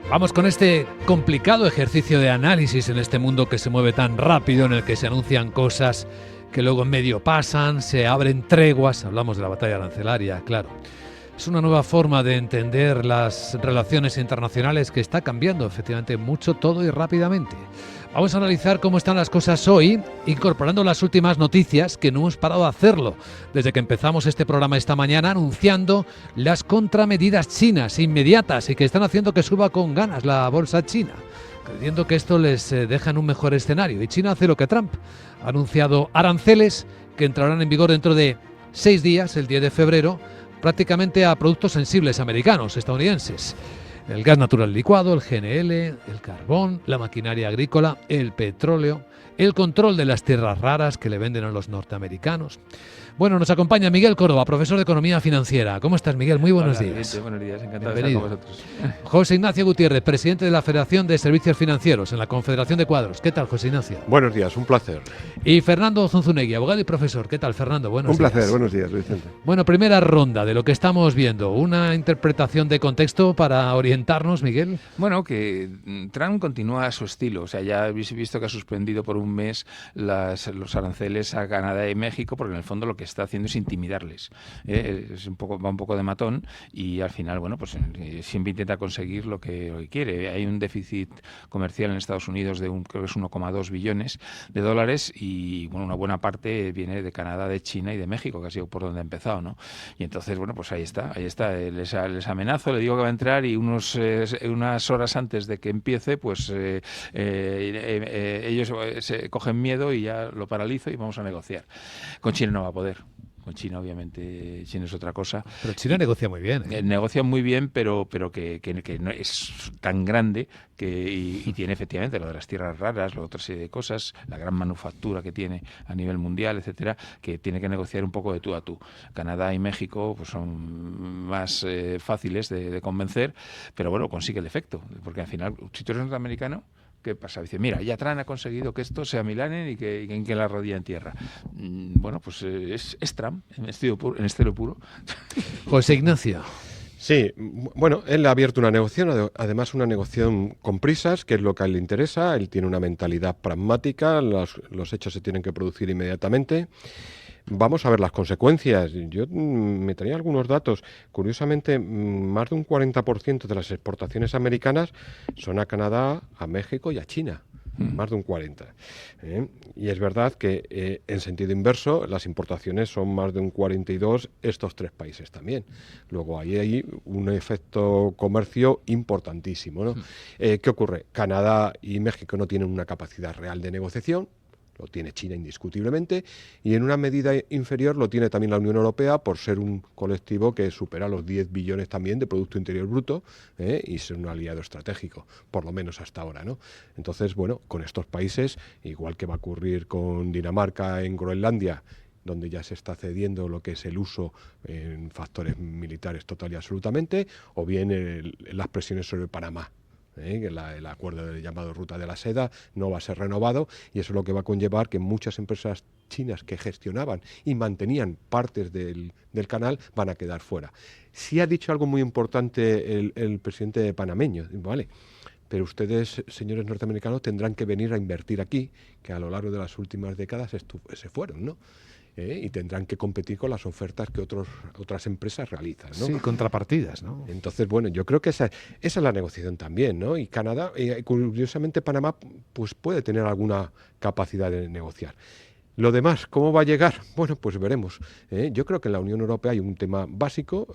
Vamos con este complicado ejercicio de análisis en este mundo que se mueve tan rápido, en el que se anuncian cosas que luego en medio pasan, se abren treguas. Hablamos de la batalla arancelaria, claro. Es una nueva forma de entender las relaciones internacionales que está cambiando efectivamente mucho, todo y rápidamente. Vamos a analizar cómo están las cosas hoy, incorporando las últimas noticias, que no hemos parado de hacerlo desde que empezamos este programa esta mañana, anunciando las contramedidas chinas inmediatas y que están haciendo que suba con ganas la bolsa china, creyendo que esto les deja en un mejor escenario. Y China hace lo que Trump ha anunciado: aranceles que entrarán en vigor dentro de 6 días, el 10 de febrero, prácticamente a productos sensibles americanos, estadounidenses. El gas natural licuado, el GNL, el carbón, la maquinaria agrícola, el petróleo, el control de las tierras raras que le venden a los norteamericanos. Bueno, nos acompaña Miguel Córdoba, profesor de Economía Financiera. ¿Cómo estás, Miguel? Muy buenos días. Buenos días, encantado de estar con vosotros. José Ignacio Gutiérrez, presidente de la Federación de Servicios Financieros en la Confederación de Cuadros. ¿Qué tal, José Ignacio? Buenos días, un placer. Y Fernando Zunzunegui, abogado y profesor. ¿Qué tal, Fernando? Buenos días. Un placer, buenos días, Vicente. Bueno, primera ronda de lo que estamos viendo. Una interpretación de contexto para orientarnos, Miguel. Bueno, que Trump continúa a su estilo. O sea, ya habéis visto que ha suspendido por un mes los aranceles a Canadá y México, porque en el fondo lo que está haciendo es intimidarles. Va un poco de matón y al final, bueno, pues siempre intenta conseguir lo que quiere. Hay un déficit comercial en Estados Unidos de creo que es 1,2 billones de dólares y, bueno, una buena parte viene de Canadá, de China y de México, que ha sido por donde ha empezado, ¿no? Y entonces, bueno, pues ahí está. Les amenazo, le digo que va a entrar y unas horas antes de que empiece, pues ellos se cogen miedo y ya lo paralizo y vamos a negociar. Con China no va a poder. Con China, obviamente, China es otra cosa. Pero China negocia muy bien. Negocia muy bien, pero que no es tan grande y tiene efectivamente lo de las tierras raras, la otra serie de cosas, la gran manufactura que tiene a nivel mundial, etcétera, que tiene que negociar un poco de tú a tú. Canadá y México pues son más fáciles de convencer, pero bueno, consigue el efecto, porque al final, si tú eres norteamericano, ¿qué pasa? Dice, mira, ya Trump ha conseguido que esto sea Milanen y que la rodilla en tierra. Bueno, pues es Trump en estilo puro. José Ignacio. Sí, bueno, él ha abierto una negociación, además una negociación con prisas, que es lo que a él le interesa. Él tiene una mentalidad pragmática, los hechos se tienen que producir inmediatamente. Vamos a ver las consecuencias. Yo me traía algunos datos. Curiosamente, más de un 40% de las exportaciones americanas son a Canadá, a México y a China. Más de un 40%. Y es verdad que en sentido inverso las importaciones son más de un 42%, estos tres países también. Luego ahí hay un efecto comercio importantísimo, ¿no? ¿Qué ocurre? Canadá y México no tienen una capacidad real de negociación. Lo tiene China indiscutiblemente y en una medida inferior lo tiene también la Unión Europea por ser un colectivo que supera los 10 billones también de Producto Interior Bruto y ser un aliado estratégico, por lo menos hasta ahora, ¿no? Entonces, bueno, con estos países, igual que va a ocurrir con Dinamarca en Groenlandia, donde ya se está cediendo lo que es el uso en factores militares total y absolutamente, o bien las presiones sobre Panamá. Que el acuerdo llamado Ruta de la Seda no va a ser renovado y eso es lo que va a conllevar que muchas empresas chinas que gestionaban y mantenían partes del canal van a quedar fuera. Sí ha dicho algo muy importante el presidente panameño, ¿vale? Pero ustedes, señores norteamericanos, tendrán que venir a invertir aquí, que a lo largo de las últimas décadas se fueron, ¿no? Y tendrán que competir con las ofertas que otras empresas realizan, ¿no? Sí, contrapartidas, ¿no? Entonces, bueno, yo creo que esa es la negociación también, ¿no? Y Canadá, curiosamente Panamá, pues puede tener alguna capacidad de negociar. Lo demás, ¿cómo va a llegar? Bueno, pues veremos. Yo creo que en la Unión Europea hay un tema básico.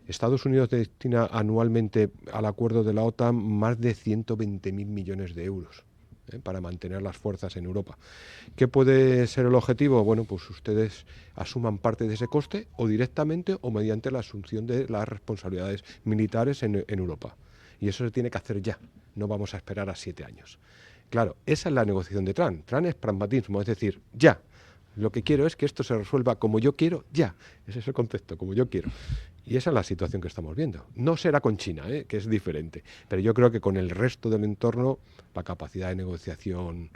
Estados Unidos destina anualmente al acuerdo de la OTAN más de 120.000 millones de euros. Para mantener las fuerzas en Europa. ¿Qué puede ser el objetivo? Bueno, pues ustedes asuman parte de ese coste o directamente o mediante la asunción de las responsabilidades militares en Europa. Y eso se tiene que hacer ya, no vamos a esperar a 7 años. Claro, esa es la negociación de Trump. Trump es pragmatismo, es decir, ya. Lo que quiero es que esto se resuelva como yo quiero, ya. Ese es el concepto, como yo quiero. Y esa es la situación que estamos viendo. No será con China, que es diferente. Pero yo creo que con el resto del entorno la capacidad de negociación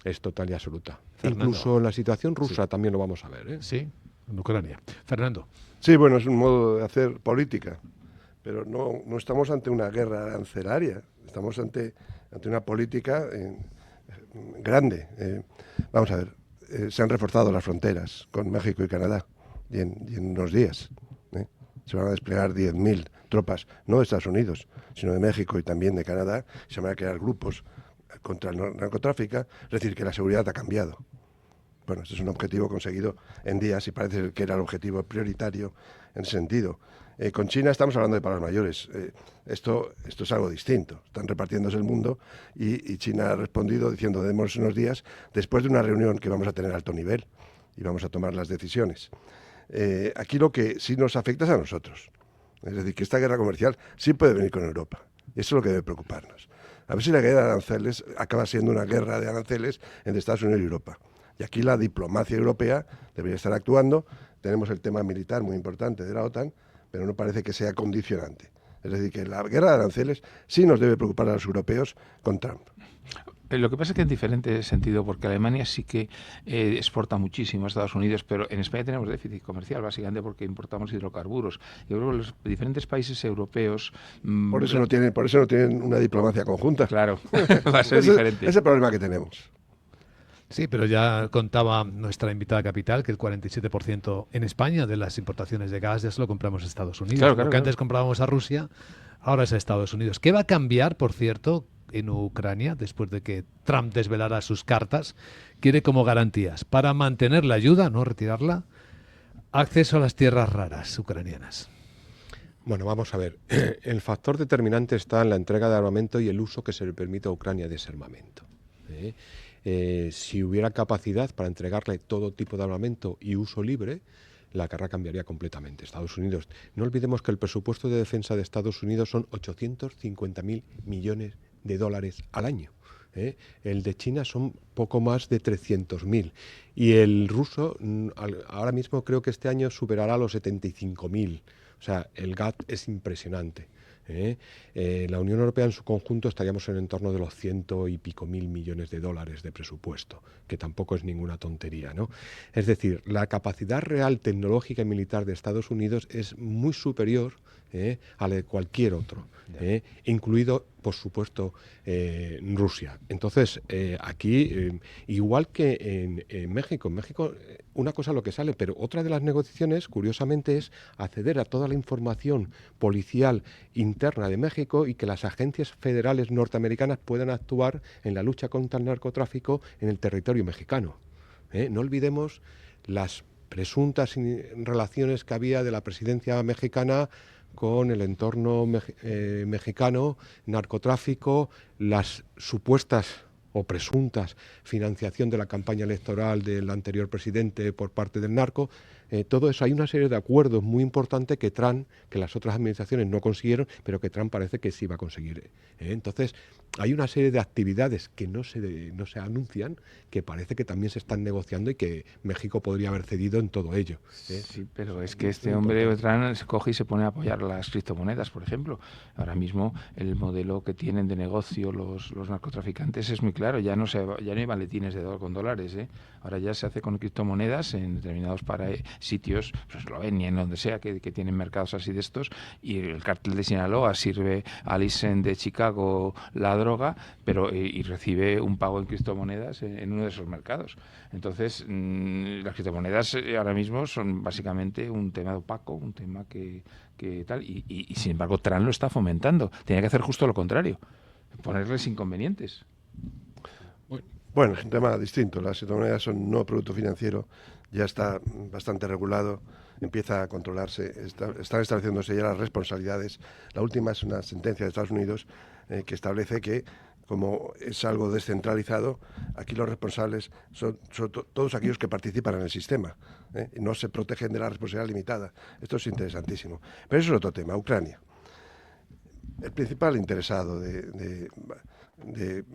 es total y absoluta. Fernando. Incluso en la situación rusa también lo vamos a ver. Sí, en Ucrania. Fernando. Sí, bueno, es un modo de hacer política. pero no estamos ante una guerra arancelaria, estamos ante una política grande. Vamos a ver, se han reforzado las fronteras con México y Canadá y en unos días se van a desplegar 10.000 tropas, no de Estados Unidos, sino de México y también de Canadá. Se van a crear grupos contra el narcotráfico, es decir, que la seguridad ha cambiado. Bueno, este es un objetivo conseguido en días y parece que era el objetivo prioritario en ese sentido. Con China estamos hablando de palabras mayores. Esto es algo distinto. Están repartiéndose el mundo y China ha respondido diciendo, demos unos días después de una reunión que vamos a tener a alto nivel y vamos a tomar las decisiones. Aquí lo que sí nos afecta es a nosotros. Es decir, que esta guerra comercial sí puede venir con Europa. Eso es lo que debe preocuparnos. A ver si la guerra de aranceles acaba siendo una guerra de aranceles entre Estados Unidos y Europa. Y aquí la diplomacia europea debería estar actuando. Tenemos el tema militar muy importante de la OTAN, pero no parece que sea condicionante. Es decir, que la guerra de aranceles sí nos debe preocupar a los europeos con Trump. Lo que pasa es que en diferente sentido, porque Alemania sí que exporta muchísimo a Estados Unidos, pero en España tenemos déficit comercial, básicamente porque importamos hidrocarburos. Yo creo que los diferentes países europeos... Por eso no tienen una diplomacia conjunta. Claro, va a ser diferente. Ese es el problema que tenemos. Sí, pero ya contaba nuestra invitada capital que el 47% en España de las importaciones de gas ya se lo compramos a Estados Unidos. Claro, Lo que antes comprábamos a Rusia, ahora es a Estados Unidos. ¿Qué va a cambiar, por cierto, en Ucrania después de que Trump desvelara sus cartas? Quiere como garantías para mantener la ayuda, no retirarla, acceso a las tierras raras ucranianas. Bueno, vamos a ver. El factor determinante está en la entrega de armamento y el uso que se le permite a Ucrania de ese armamento. Si hubiera capacidad para entregarle todo tipo de armamento y uso libre, la guerra cambiaría completamente. Estados Unidos, no olvidemos que el presupuesto de defensa de Estados Unidos son 850.000 millones de dólares al año. El de China son poco más de 300.000 y el ruso ahora mismo creo que este año superará los 75.000. O sea, el gap es impresionante. La Unión Europea en su conjunto estaríamos en torno de los 100 y pico mil millones de dólares de presupuesto, que tampoco es ninguna tontería, ¿no? Es decir, la capacidad real tecnológica y militar de Estados Unidos es muy superior a la de cualquier otro, incluido, por supuesto, Rusia. Entonces, aquí, igual que en México, una cosa es lo que sale, pero otra de las negociaciones, curiosamente, es acceder a toda la información policial interna de México y que las agencias federales norteamericanas puedan actuar en la lucha contra el narcotráfico en el territorio mexicano. No olvidemos las presuntas relaciones que había de la presidencia mexicana con el entorno mexicano, narcotráfico, las supuestas o presuntas financiación de la campaña electoral del anterior presidente por parte del narco. Todo eso, hay una serie de acuerdos muy importantes que Trump, que las otras administraciones no consiguieron, pero que Trump parece que sí va a conseguir. Entonces, hay una serie de actividades que no se anuncian, que parece que también se están negociando y que México podría haber cedido en todo ello. Sí, pero es que este hombre Trump se coge y se pone a apoyar las criptomonedas, por ejemplo. Ahora mismo el modelo que tienen de negocio los narcotraficantes es muy claro. Ya no hay maletines con dólares. Ahora ya se hace con criptomonedas en determinados sitios, pues Eslovenia, en donde sea, que tienen mercados así de estos, y el cártel de Sinaloa sirve a Lisen de Chicago la droga, pero y recibe un pago en criptomonedas en uno de esos mercados. Entonces, las criptomonedas ahora mismo son básicamente un tema opaco, un tema que tal, y sin embargo Trump lo está fomentando. Tenía que hacer justo lo contrario, ponerles inconvenientes. Bueno, es un tema distinto. Las criptomonedas son no producto financiero, ya está bastante regulado, empieza a controlarse, están estableciéndose ya las responsabilidades. La última es una sentencia de Estados Unidos que establece que, como es algo descentralizado, aquí los responsables son todos aquellos que participan en el sistema, y no se protegen de la responsabilidad limitada. Esto es interesantísimo. Pero eso es otro tema, Ucrania. El principal interesado de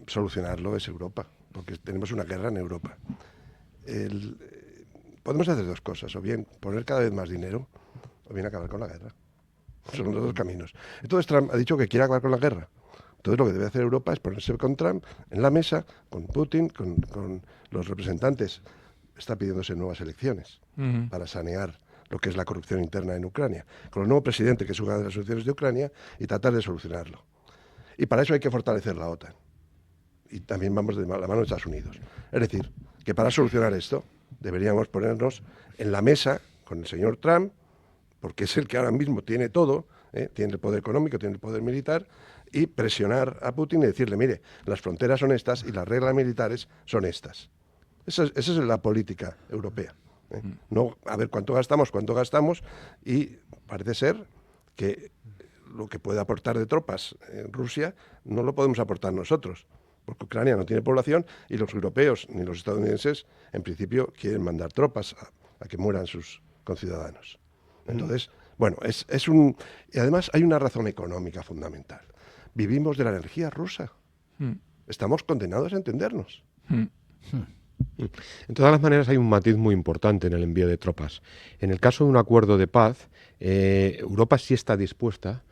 solucionarlo es Europa, porque tenemos una guerra en Europa. Podemos hacer dos cosas, o bien poner cada vez más dinero, o bien acabar con la guerra. Son los dos caminos. Entonces Trump ha dicho que quiere acabar con la guerra. Entonces lo que debe hacer Europa es ponerse con Trump en la mesa, con Putin, con los representantes. Está pidiéndose nuevas elecciones para sanear lo que es la corrupción interna en Ucrania, con el nuevo presidente, que es una de las soluciones de Ucrania, y tratar de solucionarlo. Y para eso hay que fortalecer la OTAN. Y también vamos de la mano de Estados Unidos. Es decir, que para solucionar esto deberíamos ponernos en la mesa con el señor Trump, porque es el que ahora mismo tiene todo, tiene el poder económico, tiene el poder militar, y presionar a Putin y decirle, mire, las fronteras son estas y las reglas militares son estas. Esa es la política europea. No a ver cuánto gastamos, y parece ser que lo que puede aportar de tropas Rusia no lo podemos aportar nosotros, porque Ucrania no tiene población y los europeos ni los estadounidenses en principio quieren mandar tropas a que mueran sus conciudadanos. Entonces, bueno, y además hay una razón económica fundamental. Vivimos de la energía rusa. Estamos condenados a entendernos. En todas las maneras hay un matiz muy importante en el envío de tropas. En el caso de un acuerdo de paz, Europa sí está dispuesta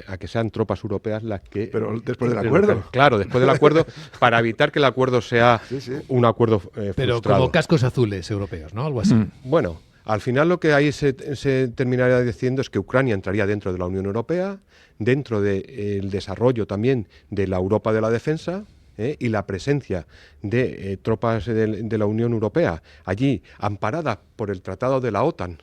a que sean tropas europeas las que... Pero después del acuerdo. Claro, después del acuerdo, para evitar que el acuerdo sea un acuerdo Pero frustrado. como cascos azules europeos, ¿no? Algo así. Bueno, al final lo que ahí se terminaría diciendo es que Ucrania entraría dentro de la Unión Europea, dentro del desarrollo también de la Europa de la defensa, y la presencia de tropas de la Unión Europea allí, amparadas por el Tratado de la OTAN,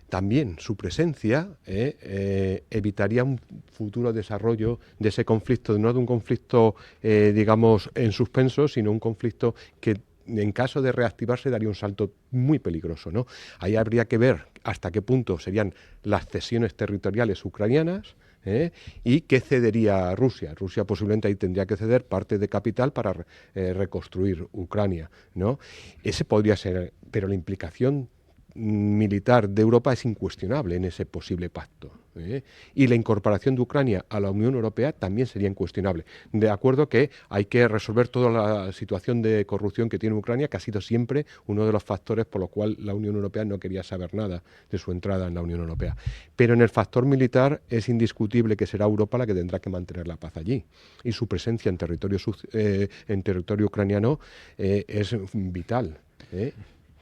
también su presencia evitaría un futuro desarrollo de ese conflicto, no de un conflicto, digamos, en suspenso, sino un conflicto que en caso de reactivarse daría un salto muy peligroso, ¿no? Ahí habría que ver hasta qué punto serían las cesiones territoriales ucranianas, y qué cedería Rusia. Rusia posiblemente ahí tendría que ceder parte de capital para reconstruir Ucrania, ¿no? Ese podría ser, pero la implicación militar de Europa es incuestionable en ese posible pacto, y la incorporación de Ucrania a la Unión Europea también sería incuestionable. De acuerdo que hay que resolver toda la situación de corrupción que tiene Ucrania, que ha sido siempre uno de los factores por los cuales la Unión Europea no quería saber nada de su entrada en la Unión Europea. Pero en el factor militar es indiscutible que será Europa la que tendrá que mantener la paz allí, y su presencia en territorio ucraniano es vital,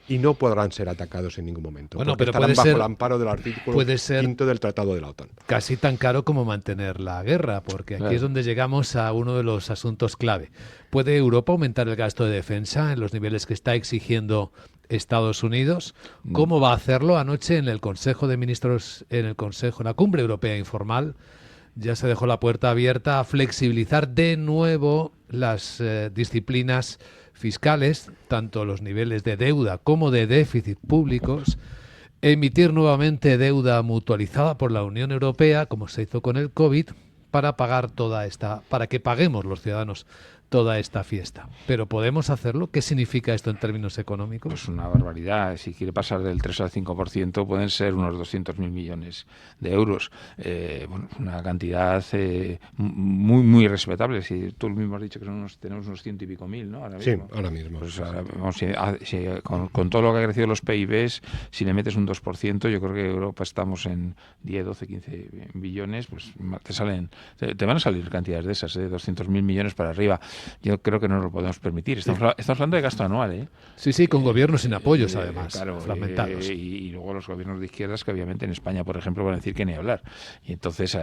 y no podrán ser atacados en ningún momento, Bueno, porque pero estarán puede bajo ser- el amparo del artículo puede ser 5 del Tratado de la OTAN. Casi tan caro como mantener la guerra, porque aquí Claro. es donde llegamos a uno de los asuntos clave. ¿Puede Europa aumentar el gasto de defensa en los niveles que está exigiendo Estados Unidos? ¿Cómo va a hacerlo? Anoche en el Consejo de Ministros, en la Cumbre Europea Informal, ya se dejó la puerta abierta a flexibilizar de nuevo las disciplinas fiscales, tanto los niveles de deuda como de déficit públicos, emitir nuevamente deuda mutualizada por la Unión Europea, como se hizo con el COVID, para que paguemos los ciudadanos toda esta fiesta. ¿Pero podemos hacerlo? ¿Qué significa esto en términos económicos? Pues una barbaridad. Si quiere pasar del 3 al 5%, pueden ser unos 200.000 millones de euros. Bueno, una cantidad muy respetable. Si tú mismo has dicho que tenemos unos 100 y pico mil, ¿no? Ahora Sí, mismo. ahora mismo. Pues ahora, vamos, con todo lo que ha crecido los PIBs, si le metes un 2%, yo creo que Europa estamos en 10, 12, 15 billones, pues te van a salir cantidades de esas, 200.000 millones para arriba. Yo creo que no lo podemos permitir. Estamos hablando de gasto anual, ¿eh? Sí, con gobiernos sin apoyos, además, Claro, fragmentados. y luego los gobiernos de izquierdas que obviamente en España, por ejemplo, van a decir que ni hablar. Y entonces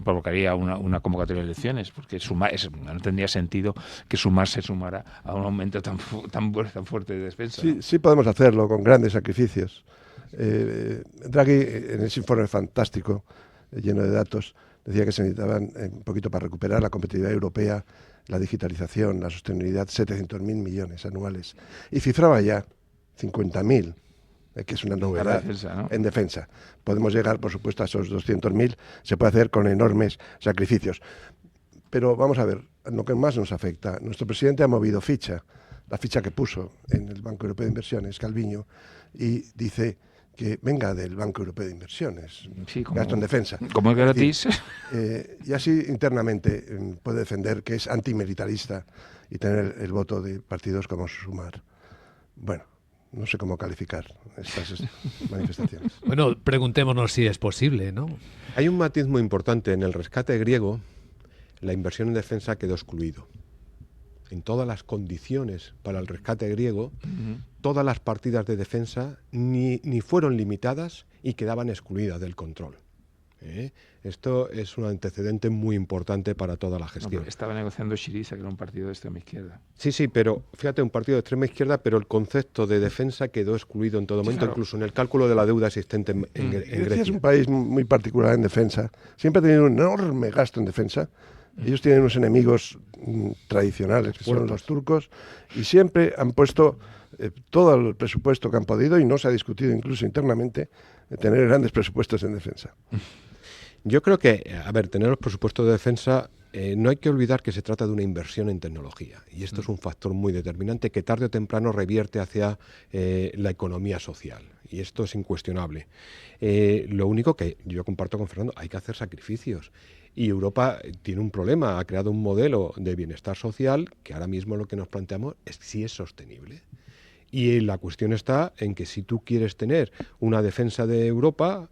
provocaría una convocatoria de elecciones, porque no tendría sentido que Sumar se sumara a un aumento tan fuerte de defensa. Sí, ¿no? sí podemos hacerlo con grandes sacrificios. Draghi, en ese informe fantástico, lleno de datos, decía que se necesitaban un poquito para recuperar la competitividad europea, la digitalización, la sostenibilidad, 700.000 millones anuales. Y cifraba ya 50.000, que es una novedad defensa, ¿no? en defensa. Podemos llegar, por supuesto, a esos 200.000, se puede hacer con enormes sacrificios. Pero vamos a ver, lo que más nos afecta, nuestro presidente ha movido ficha, la ficha que puso en el Banco Europeo de Inversiones, Calviño, y dice que venga del Banco Europeo de Inversiones, Sí, gasto en defensa. Como es gratis. Y así internamente puede defender que es antimilitarista y tener el voto de partidos como Sumar. Bueno, no sé cómo calificar estas manifestaciones. Bueno, preguntémonos si es posible, ¿no? Hay un matiz muy importante. En el rescate griego, la inversión en defensa quedó excluido. en todas las condiciones para el rescate griego, todas las partidas de defensa ni fueron limitadas y quedaban excluidas del control. Esto es un antecedente muy importante para toda la gestión. No, estaba negociando Syriza, que era un partido de extrema izquierda. Sí, pero fíjate, un partido de extrema izquierda, pero el concepto de defensa quedó excluido en todo momento, claro, incluso en el cálculo de la deuda existente en Grecia. Es un país muy particular en defensa. Siempre ha tenido un enorme gasto en defensa. Ellos tienen unos enemigos tradicionales, que son los turcos, y siempre han puesto todo el presupuesto que han podido, y no se ha discutido incluso internamente, de tener grandes presupuestos en defensa. Yo creo que, a ver, tener los presupuestos de defensa, no hay que olvidar que se trata de una inversión en tecnología, y esto es un factor muy determinante que tarde o temprano revierte hacia la economía social, y esto es incuestionable. Lo único que yo comparto con Fernando, hay que hacer sacrificios, y Europa tiene un problema, ha creado un modelo de bienestar social que ahora mismo lo que nos planteamos es si es sostenible. Y la cuestión está en que si tú quieres tener una defensa de Europa,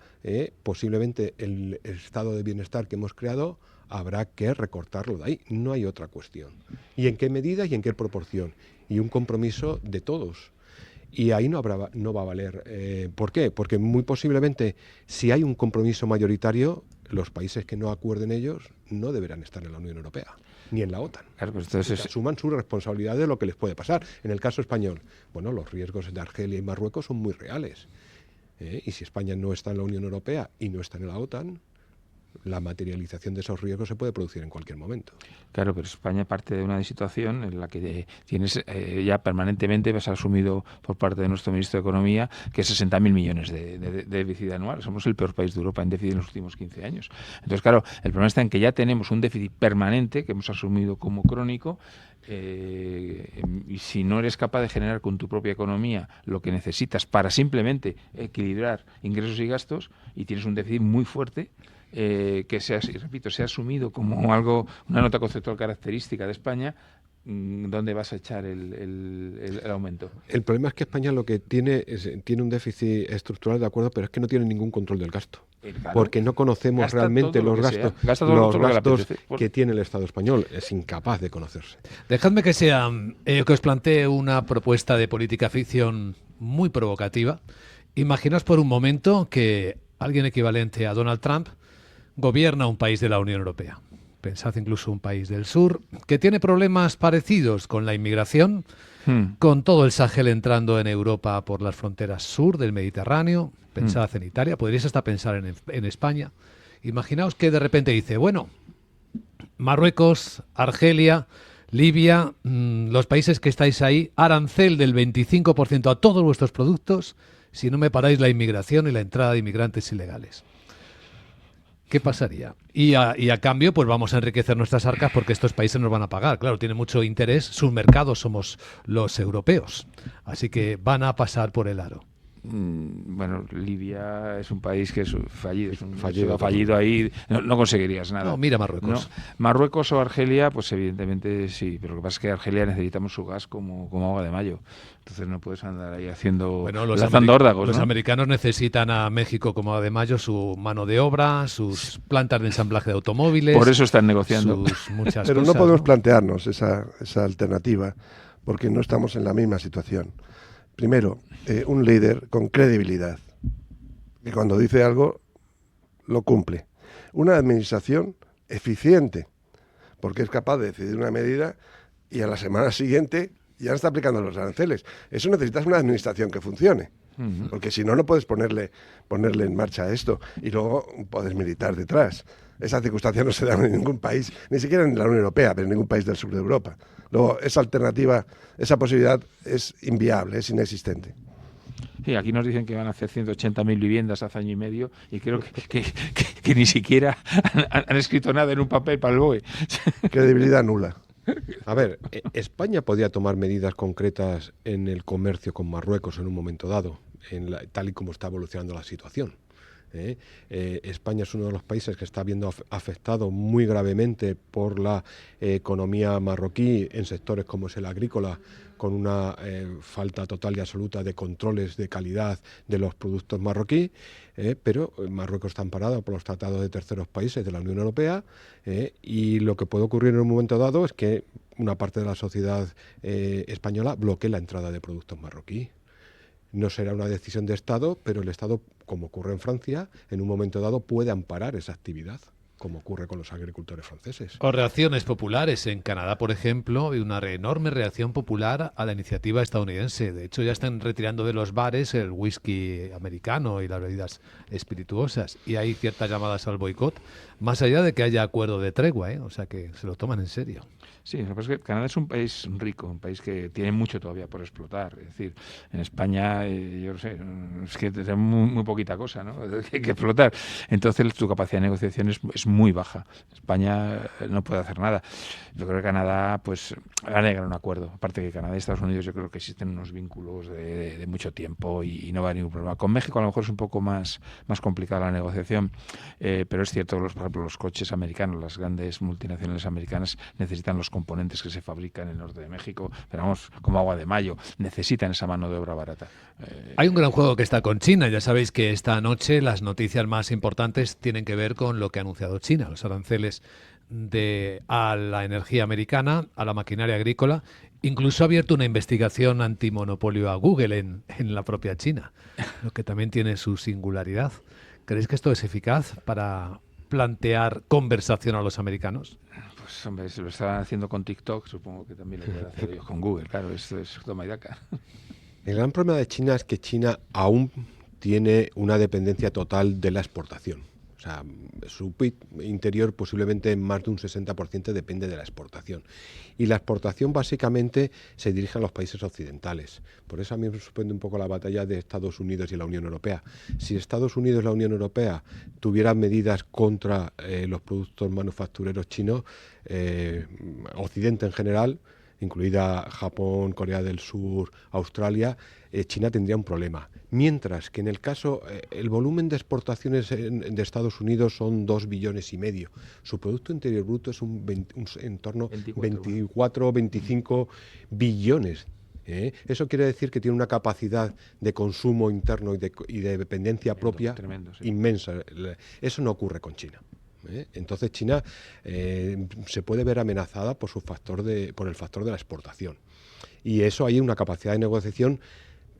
posiblemente el estado de bienestar que hemos creado habrá que recortarlo de ahí. No hay otra cuestión. ¿Y en qué medida y en qué proporción? Y un compromiso de todos. Y ahí no va a valer. ¿Por qué? Porque muy posiblemente, si hay un compromiso mayoritario, los países que no acuerden ellos no deberán estar en la Unión Europea, ni en la OTAN. Claro, pues entonces asuman su responsabilidad de lo que les puede pasar. En el caso español, bueno, los riesgos de Argelia y Marruecos son muy reales. Y si España no está en la Unión Europea y no está en la OTAN, la materialización de esos riesgos se puede producir en cualquier momento. Claro, pero España parte de una situación en la que tienes ya permanentemente, vas asumido por parte de nuestro ministro de Economía, que es 60.000 millones de déficit anual. Somos el peor país de Europa en déficit en los últimos 15 años. Entonces, claro, el problema está en que ya tenemos un déficit permanente que hemos asumido como crónico, y si no eres capaz de generar con tu propia economía lo que necesitas para simplemente equilibrar ingresos y gastos, y tienes un déficit muy fuerte, que se ha asumido como algo, una nota conceptual característica de España, ¿dónde vas a echar el aumento? El problema es que España lo que tiene un déficit estructural, de acuerdo, pero es que no tiene ningún control del gasto. Claro, porque no conocemos realmente los gastos que tiene el Estado español. Es incapaz de conocerse. Dejadme que os plantee una propuesta de política ficción muy provocativa. Imaginaos por un momento que alguien equivalente a Donald Trump gobierna un país de la Unión Europea. Pensad incluso un país del sur que tiene problemas parecidos con la inmigración, con todo el Sahel entrando en Europa por las fronteras sur del Mediterráneo. Pensad en Italia, podríais hasta pensar en España. Imaginaos que de repente dice, bueno, Marruecos, Argelia, Libia, los países que estáis ahí, arancel del 25% a todos vuestros productos si no me paráis la inmigración y la entrada de inmigrantes ilegales. ¿Qué pasaría? Y a cambio, pues vamos a enriquecer nuestras arcas porque estos países nos van a pagar. Claro, tiene mucho interés. Sus mercados somos los europeos. Así que van a pasar por el aro. Bueno, Libia es un país que es fallido, fallido ahí, no conseguirías nada. No, mira Marruecos. ¿No? Marruecos o Argelia, pues evidentemente sí, pero lo que pasa es que Argelia necesitamos su gas como agua de mayo. Entonces no puedes andar ahí lanzando órdagos. Los americanos necesitan a México como agua de mayo, su mano de obra, sus plantas de ensamblaje de automóviles. Por eso están negociando. Muchas pero cosas, no podemos plantearnos esa alternativa porque no estamos en la misma situación. Primero, un líder con credibilidad, que cuando dice algo, lo cumple. Una administración eficiente, porque es capaz de decidir una medida y a la semana siguiente ya está aplicando los aranceles. Eso necesitas una administración que funcione, porque si no, no puedes ponerle en marcha esto y luego un poder militar detrás. Esa circunstancia no se da en ningún país, ni siquiera en la Unión Europea, pero en ningún país del sur de Europa. Luego, esa alternativa, esa posibilidad es inviable, es inexistente. Sí, aquí nos dicen que van a hacer 180.000 viviendas hace año y medio y creo que ni siquiera han escrito nada en un papel para el BOE. Credibilidad nula. A ver, España podía tomar medidas concretas en el comercio con Marruecos en un momento dado, tal y como está evolucionando la situación. España es uno de los países que está viendo afectado muy gravemente por la economía marroquí en sectores como es el agrícola, con una falta total y absoluta de controles de calidad de los productos marroquí, pero Marruecos está amparado por los tratados de terceros países de la Unión Europea, y lo que puede ocurrir en un momento dado es que una parte de la sociedad española bloquee la entrada de productos marroquíes. No será una decisión de Estado, pero el Estado, como ocurre en Francia, en un momento dado puede amparar esa actividad, como ocurre con los agricultores franceses. O reacciones populares. En Canadá, por ejemplo, hay una enorme reacción popular a la iniciativa estadounidense. De hecho, ya están retirando de los bares el whisky americano y las bebidas espirituosas. Y hay ciertas llamadas al boicot, más allá de que haya acuerdo de tregua, ¿eh? O sea que se lo toman en serio. Sí, lo que pasa es que Canadá es un país rico, un país que tiene mucho todavía por explotar. Es decir, en España, yo no sé, es que tenemos muy poquita cosa, ¿no? Que hay que explotar. Entonces, su capacidad de negociación es muy baja. España no puede hacer nada. Yo creo que Canadá, pues, va a llegar un acuerdo. Aparte que Canadá y Estados Unidos, yo creo que existen unos vínculos de mucho tiempo y no va a haber ningún problema. Con México, a lo mejor es un poco más complicada la negociación, pero es cierto, por ejemplo, los coches americanos, las grandes multinacionales americanas necesitan los componentes que se fabrican en el norte de México, pero vamos, como agua de mayo, necesitan esa mano de obra barata. Hay un gran juego que está con China. Ya sabéis que esta noche las noticias más importantes tienen que ver con lo que ha anunciado China, los aranceles a la energía americana, a la maquinaria agrícola. Incluso ha abierto una investigación antimonopolio a Google en la propia China, lo que también tiene su singularidad. ¿Creéis que esto es eficaz para plantear conversación a los americanos? Pues hombre, si lo estaban haciendo con TikTok, supongo que también lo pueden hacer ellos con Google. Claro, esto es toma y daca. El gran problema de China es que China aún tiene una dependencia total de la exportación. O sea, su PIB interior posiblemente más de un 60% depende de la exportación. Y la exportación básicamente se dirige a los países occidentales. Por eso a mí me sorprende un poco la batalla de Estados Unidos y la Unión Europea. Si Estados Unidos y la Unión Europea tuvieran medidas contra los productos manufactureros chinos, Occidente en general, incluida Japón, Corea del Sur, Australia, China tendría un problema. Mientras que en el caso, el volumen de exportaciones de Estados Unidos son 2,5 billones. Su Producto Interior Bruto es en torno a 24 o 25 billones. Eso quiere decir que tiene una capacidad de consumo interno y de dependencia propia tremendo, sí, inmensa. Eso no ocurre con China. Entonces China se puede ver amenazada por el factor de la exportación. Y eso hay una capacidad de negociación,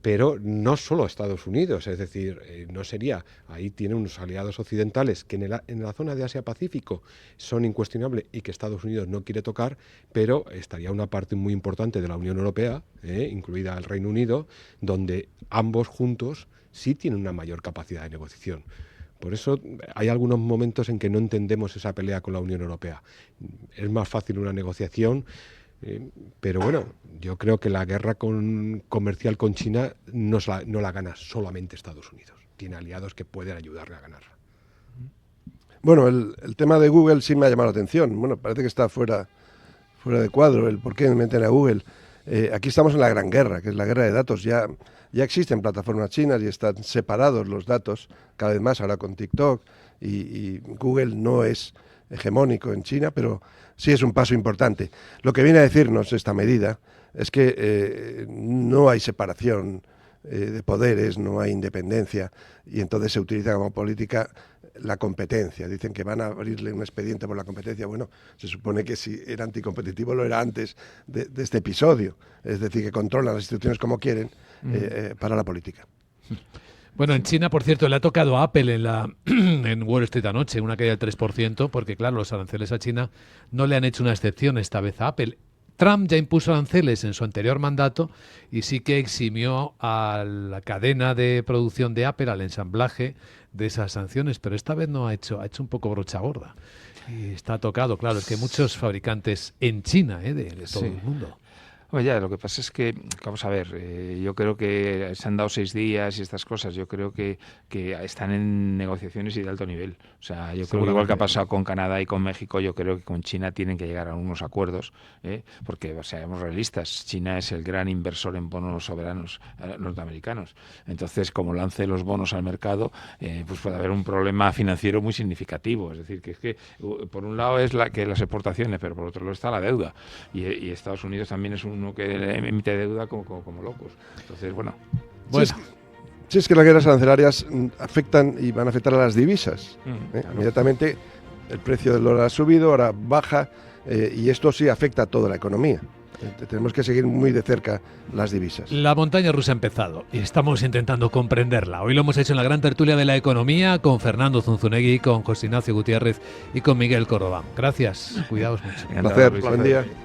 pero no solo Estados Unidos, es decir, no sería, ahí tiene unos aliados occidentales que en la zona de Asia-Pacífico son incuestionables y que Estados Unidos no quiere tocar, pero estaría una parte muy importante de la Unión Europea, incluida el Reino Unido, donde ambos juntos sí tienen una mayor capacidad de negociación. Por eso hay algunos momentos en que no entendemos esa pelea con la Unión Europea. Es más fácil una negociación, pero bueno, yo creo que la guerra comercial con China no la gana solamente Estados Unidos. Tiene aliados que pueden ayudarle a ganarla. Bueno, el tema de Google sí me ha llamado la atención. Bueno, parece que está fuera de cuadro el por qué meten a Google. Aquí estamos en la gran guerra, que es la guerra de datos. Ya existen plataformas chinas y están separados los datos cada vez más ahora con TikTok y Google no es hegemónico en China, pero sí es un paso importante. Lo que viene a decirnos esta medida es que no hay separación de poderes, no hay independencia y entonces se utiliza como política la competencia. Dicen que van a abrirle un expediente por la competencia. Bueno, se supone que si era anticompetitivo lo era antes de este episodio. Es decir, que controlan las instituciones como quieren para la política. Bueno, en China, por cierto, le ha tocado a Apple en Wall Street anoche, una caída del 3%, porque claro, los aranceles a China no le han hecho una excepción esta vez a Apple. Trump ya impuso aranceles en su anterior mandato y sí que eximió a la cadena de producción de Apple, al ensamblaje de esas sanciones, pero esta vez no ha hecho un poco brocha gorda. Y está tocado, claro, es que hay muchos fabricantes en China, de todo el mundo. Oye, lo que pasa es que, vamos a ver, yo creo que se han dado 6 días y estas cosas, yo creo que están en negociaciones y de alto nivel. O sea, yo creo que igual que ha pasado con Canadá y con México, yo creo que con China tienen que llegar a unos acuerdos, porque, o sea, seamos realistas, China es el gran inversor en bonos soberanos norteamericanos. Entonces, como lance los bonos al mercado, pues puede haber un problema financiero muy significativo. Es decir, que es que por un lado es las exportaciones, pero por otro lado está la deuda. Y Estados Unidos también es uno que emite deuda como locos. Entonces, bueno. Si es que las guerras arancelarias afectan y van a afectar a las divisas. Claro. Inmediatamente el precio del dólar ha subido, ahora baja y esto sí afecta a toda la economía. Tenemos que seguir muy de cerca las divisas. La montaña rusa ha empezado y estamos intentando comprenderla. Hoy lo hemos hecho en la gran tertulia de la economía con Fernando Zunzunegui, con José Ignacio Gutiérrez y con Miguel Córdoba. Gracias, cuidaos mucho. Un placer, buen día.